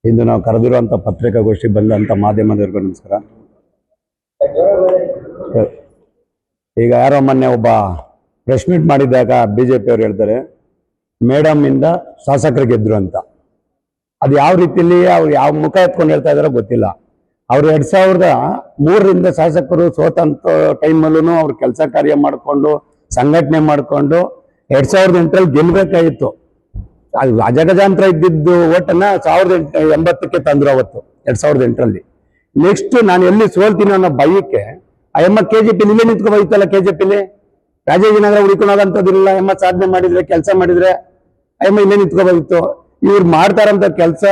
ಇಂದು ನಾವು ಕರೆದಿರುವಂಥ ಪತ್ರಿಕಾಗೋಷ್ಠಿ ಬಂದಂಥ ಮಾಧ್ಯಮದವರಿಗೂ ನಮಸ್ಕಾರ. ಈಗ ಯಾರೋ ಮೊನ್ನೆ ಒಬ್ಬ ಪ್ರೆಸ್ ಮೀಟ್ ಮಾಡಿದಾಗ BJP ಅವರು ಹೇಳ್ತಾರೆ ಮೇಡಮ್ ಇಂದ ಶಾಸಕರು ಗೆದ್ರು ಅಂತ. ಅದು ಯಾವ ರೀತಿಯಲ್ಲಿ ಅವ್ರು ಯಾವ ಮುಖ ಎತ್ಕೊಂಡು ಹೇಳ್ತಾ ಇದಾರೋ ಗೊತ್ತಿಲ್ಲ. ಅವ್ರು 2003ರಿಂದ ಶಾಸಕರು ಸೋತಂತ ಟೈಮಲ್ಲೂ ಅವ್ರು ಕೆಲಸ ಕಾರ್ಯ ಮಾಡಿಕೊಂಡು ಸಂಘಟನೆ ಮಾಡಿಕೊಂಡು 2008ರಲ್ಲಿ ಗೆಲ್ಲಬೇಕಾಗಿತ್ತು. ಅಜಗಜಾಂತರ ಇದ್ದಿದ್ದು ಓಟನ್ನ 1080ಕ್ಕೆ ತಂದ್ರು ಅವತ್ತು 2008ರಲ್ಲಿ. ನೆಕ್ಸ್ಟ್ ನಾನು ಎಲ್ಲಿ ಸೋಲ್ತೀನಿ ಅನ್ನೋ ಭಯಕ್ಕೆ ಅಯ್ಯಮ್ಮ KJP ಇಲ್ಲೇ ನಿಂತ್ಕೊಬೋದಿತ್ತಲ್ಲ. KJPಲಿ ರಾಜಾಜಿನಗರ ಹುಡುಕೋದಂಥದ್ದಿಲ್ಲ. ಅಯ್ಯಮ್ಮ ಸಾಧನೆ ಮಾಡಿದ್ರೆ ಕೆಲಸ ಮಾಡಿದ್ರೆ ಅಯ್ಯಮ್ಮ ಇಲ್ಲೇ ನಿಂತ್ಕೊಬೋದಿತ್ತು. ಇವ್ರು ಮಾಡ್ತಾರಂತ ಕೆಲಸ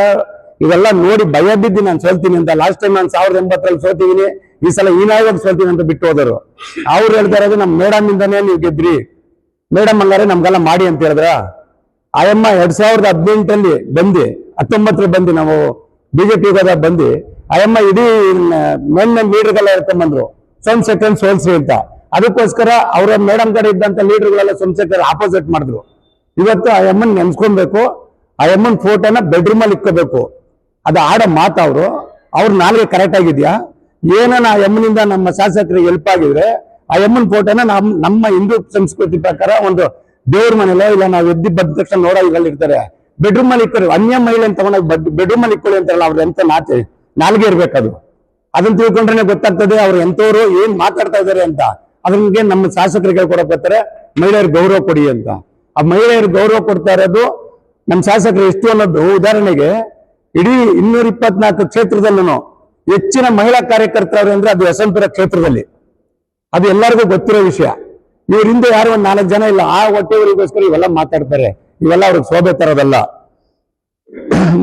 ಇವೆಲ್ಲ ನೋಡಿ ಭಯ ಬಿದ್ದು ನಾನು ಸೋಲ್ತೀನಿ ಅಂತ. ಲಾಸ್ಟ್ ಟೈಮ್ ನಾನು 1080ರಲ್ಲಿ ಸೋತಿದ್ದೀನಿ, ಈ ಸಲ ಹೀನಾಗಿ ಸೋಲ್ತೀನಿ ಅಂತ ಬಿಟ್ಟು ಹೋದರು. ಅವ್ರು ಹೇಳ್ತಾ ಇರೋದು ನಮ್ಮ ಮೇಡಮ್ ಇಂದಾನೇ ನೀವು ಗೆದ್ರಿ, ಮೇಡಮ್ ಹಂಗಾರೆ ನಮ್ಗೆಲ್ಲ ಮಾಡಿ ಅಂತ ಹೇಳಿದ್ರ. ಅಯ್ಯಮ್ಮ 2018ರಲ್ಲಿ ಬಂದು 19ರಲ್ಲಿ ಬಂದು ನಾವು BJP ಬಂದು ಅಯ್ಯಮ್ಮ ಇಡೀ ಮೇನ್ ಲೀಡರ್ಗೆಲ್ಲ ಹೇಳ್ಕೊಂಡ್ಬಂದ್ರು ಸೋಮಶೇಖರ್ ಸೋಲ್ಸ್ರಿ ಅಂತ. ಅದಕ್ಕೋಸ್ಕರ ಅವರ ಮೇಡಮ್ ಕಡೆ ಇದ್ದಂತ ಲೀಡರ್ಗಳೆಲ್ಲ ಸೋಮಶೇಖರ್ ಆಪೋಸಿಟ್ ಮಾಡಿದ್ರು. ಇವತ್ತು ಅಯ್ಯಮ್ಮನ್ ನೆನ್ಸ್ಕೊಬೇಕು, ಅಯ್ಯಮ್ಮನ್ ಫೋಟೋನ ಬೆಡ್ರೂಮ್ ಅಲ್ಲಿ ಇಕ್ಕೋಬೇಕು. ಅದು ಆಡೋ ಮಾತು ಅವ್ರ ನಾಲ್ಗೆ ಕರೆಕ್ಟ್ ಆಗಿದ್ಯಾ? ಏನನ್ನ ಅಯ್ಯಮ್ಮನಿಂದ ನಮ್ಮ ಶಾಸಕರಿಗೆ ಹೆಲ್ಪ್ ಆಗಿದ್ರೆ ಅಯ್ಯಮ್ಮನ್ ಫೋಟೋನ ನಮ್ಮ ಹಿಂದೂ ಸಂಸ್ಕೃತಿ ಪ್ರಕಾರ ಒಂದು ದೇವ್ರ ಮನೆಯಲ್ಲ ಇಲ್ಲ ನಾವು ಎದ್ದಿ ಬಂದ ತಕ್ಷಣ ನೋಡೋ ಇದ್ರಲ್ಲಿ ಇರ್ತಾರೆ. ಬೆಡ್ರೂಮ್ ಅಲ್ಲಿ ಇಕ್ಕೋರಿ, ಅನ್ಯ ಮಹಿಳೆ ಅಂತ ತಗೊಂಡೋಗಿ ಬೆಡ್ರೂಮ್ ಅಲ್ಲಿ ಇಕ್ಕೊಳ್ಳಿ ಅಂತಾರಲ್ಲ, ಅವ್ರ ಎಂತ ನಾಲ್ಗೆ ಇರ್ಬೇಕದು. ಅದನ್ನ ತಿಳ್ಕೊಂಡ್ರೆ ಗೊತ್ತಾಗ್ತದೆ ಅವ್ರು ಎಂತವ್ರು ಏನ್ ಮಾತಾಡ್ತಾ ಇದಾರೆ ಅಂತ. ಅದಕ್ಕೆ ನಮ್ಮ ಶಾಸಕರಿಗೆ ಕೊಡಕ್ ಬರ್ತಾರೆ ಮಹಿಳೆಯರು ಗೌರವ ಕೊಡಿ ಅಂತ. ಆ ಮಹಿಳೆಯರು ಗೌರವ ಕೊಡ್ತಾ ಇರೋದು ನಮ್ಮ ಶಾಸಕರು ಎಷ್ಟು ಅನ್ನೋದು ಉದಾಹರಣೆಗೆ ಇಡೀ 224 ಕ್ಷೇತ್ರದಲ್ಲೂ ಹೆಚ್ಚಿನ ಮಹಿಳಾ ಕಾರ್ಯಕರ್ತರು ಅಂದ್ರೆ ಅದು ಯಶವಂತಪುರ ಕ್ಷೇತ್ರದಲ್ಲಿ. ಅದು ಎಲ್ಲರಿಗೂ ಗೊತ್ತಿರೋ ವಿಷಯ. ಇವ್ರ ಹಿಂದೆ ಯಾರು ಒಂದ್ 4 ಜನ ಇಲ್ಲ. ಆ ಹೊಟ್ಟೆಯವರಿಗೋಸ್ಕರ ಇವೆಲ್ಲ ಮಾತಾಡ್ತಾರೆ. ಇವೆಲ್ಲ ಅವ್ರಿಗೆ ಶೋಭೆ ತರೋದಲ್ಲ.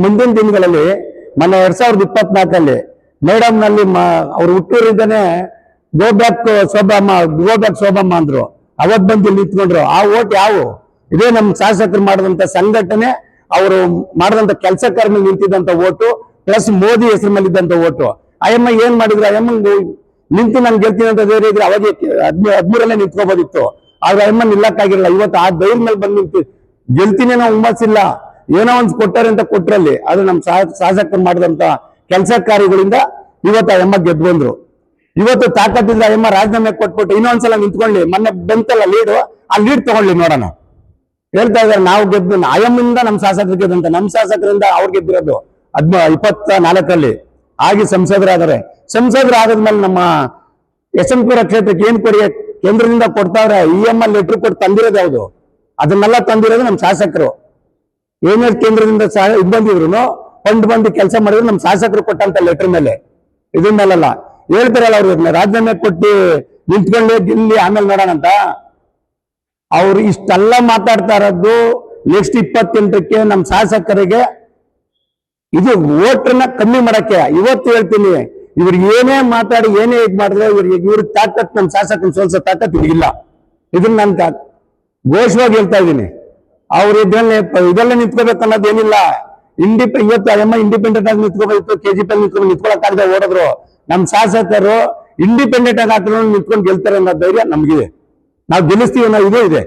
ಮುಂದಿನ ದಿನಗಳಲ್ಲಿ ಮೊನ್ನೆ 2024ರಲ್ಲಿ ಮೇಡಮ್ ನಲ್ಲಿ ಅವ್ರು ಹುಟ್ಟೂರಿಂದನೇ ಗೋ ಬ್ಯಾಕ್ ಶೋಭಮ್ಮ ಅಂದ್ರು. ಅವತ್ ಬಂದು ಇಲ್ಲಿ ನಿಂತ್ಕೊಂಡ್ರು. ಆ ಓಟ್ ಯಾವ ಇದೇ ನಮ್ಮ ಶಾಸಕರು ಮಾಡಿದಂತ ಸಂಘಟನೆ, ಅವರು ಮಾಡಿದಂತ ಕೆಲಸ ಕರ್ಮ ನಿಂತಿದ್ದಂತ ಓಟು ಪ್ಲಸ್ ಮೋದಿ ಹೆಸರು ಮೇಲೆ ಇದ್ದಂತ ಓಟು. ಅಯ್ಯಮ್ಮ ಏನ್ ಮಾಡಿದ್ರು? ಅಯ್ಯಮ್ಮ ನಿಂತು ನಾನು ಗೆಲ್ತೀನಿ ಅಂತ ಬೇರೆ ಇದ್ರೆ ಅವಾಗ 13ರಲ್ಲೇ ನಿಂತ್ಕೋಬೋದಿತ್ತು. ಆದ್ರೆ ಅಯ್ಯಮ್ಮ ನಿಲ್ಲಕ್ಕಾಗಿರಲ್ಲ. ಇವತ್ತು ಆ ಧೈರ್ಯ ಮೇಲೆ ಬಂದು ನಿಂತು ಗೆಲ್ತೀನಿ ಅನ್ನೋ ಹುಮ್ಮಸ್ಸಿಲ್ಲ. ಏನೋ ಒಂದ್ ಕೊಟ್ಟಾರೆ ಅಂತ ಕೊಟ್ರಲ್ಲಿ ಅದು ನಮ್ಮ ಶಾಸಕರು ಮಾಡಿದಂತ ಕೆಲಸ ಕಾರ್ಯಗಳಿಂದ ಇವತ್ತು ಅಯ್ಯಮ್ಮ ಗೆದ್ದು ಬಂದ್ರು. ಇವತ್ತು ತಾಕತ್ತಿದ್ರೆ ಅಯ್ಯಮ್ಮ ರಾಜೀನಾಮೆ ಕೊಟ್ಬಿಟ್ಟು ಇನ್ನೊಂದ್ಸಲ ನಿಂತ್ಕೊಳ್ಳಿ. ಮೊನ್ನೆ ಬಂತಲ್ಲ ಲೀಡು, ಆ ಲೀಡ್ ತಗೊಳ್ಳಿ ನೋಡೋಣ. ಹೇಳ್ತಾ ಇದಾರೆ ನಾವು ಗೆದ್ದು ಅಯ್ಯಮ್ಮಿಂದ ನಮ್ಮ ಶಾಸಕರು ಗೆದ್ದಂತ. ನಮ್ಮ ಶಾಸಕರಿಂದ ಅವ್ರು ಗೆದ್ದಿರೋದು 24ರಲ್ಲಿ ಆಗಿ ಸಂಸದರಾದರೆ. ಸಂಸದರಾದ್ಮೇಲೆ ನಮ್ಮ ಯಶವಂತಪುರ ಕ್ಷೇತ್ರಕ್ಕೆ ಏನ್ ಕೊಡಿ ಕೇಂದ್ರದಿಂದ ಕೊಡ್ತಾವ್ರೆ. EMI ಲೆಟರ್ ಕೊಟ್ಟು ತಂದಿರೋದು ಯಾವುದು? ಅದನ್ನೆಲ್ಲ ತಂದಿರೋದು ನಮ್ಮ ಶಾಸಕರು. ಏನೇ ಕೇಂದ್ರದಿಂದ ಬಂದಿದ್ರು ಫಂಡ್ ಬಂದು ಕೆಲಸ ಮಾಡಿದ್ರು ನಮ್ಮ ಶಾಸಕರು ಕೊಟ್ಟಂತ ಲೆಟರ್ ಮೇಲೆ, ಇದ್ರ ಮೇಲೆಲ್ಲ ಹೇಳ್ತಾರಲ್ಲ ಅವ್ರು ರಾಜೀನಾಮೆ ಕೊಟ್ಟು ನಿಂತ್ಕೊಂಡೆ ಗೆಲ್ಲಿ ಆಮೇಲೆ ನೋಡೋಣಂತ. ಅವ್ರು ಇಷ್ಟೆಲ್ಲ ಮಾತಾಡ್ತಾ ಇರೋದು ನೆಕ್ಸ್ಟ್ 28ಕ್ಕೆ ನಮ್ಮ ಶಾಸಕರಿಗೆ ಇದು ವೋಟ್ರನ್ನ ಕಮ್ಮಿ ಮಾಡಕ್ಕೆ. ಇವತ್ತು ಹೇಳ್ತೀನಿ, ಇವ್ರಿಗೆ ಏನೇ ಮಾತಾಡಿ ಏನೇ ಇದು ಮಾಡಿದ್ರೆ ಇವ್ರ ತಾಕತ್ ನಮ್ಮ ಶಾಸಕನ ಸೋಲ್ಸೋ ತಾಕತ್ ಇವ್ರಿಗಿಲ್ಲ. ಇದನ್ನ ನಾನು ಘೋಷವಾಗಿ ಹೇಳ್ತಾ ಇದ್ದೀನಿ. ಅವ್ರು ಇದೆಲ್ಲ ನಿಂತ್ಕೋಬೇಕು ಅನ್ನೋದು ಏನಿಲ್ಲ. ಇವತ್ತು ಅಯ್ಯಮ್ಮ ಇಂಡಿಪೆಂಡೆಂಟ್ ಆಗಿ ನಿಂತ್ಕೋಬೇಕು, KJP ನಿಂತ್ಕೊಳಕ್ಕಾಗದೆ ಓಡಿದ್ರು. ನಮ್ಮ ಶಾಸಕರು ಇಂಡಿಪೆಂಡೆಂಟ್ ಆಗಿ ಹಾಕಿದ್ರು ನಿಂತ್ಕೊಂಡು ಗೆಲ್ತಾರೆ ಅನ್ನೋ ಧೈರ್ಯ ನಮ್ಗಿದೆ. ನಾವು ಗೆಲ್ಲಿಸ್ತೀವಿ ಅನ್ನೋ ಇದೇ ಇದೆ.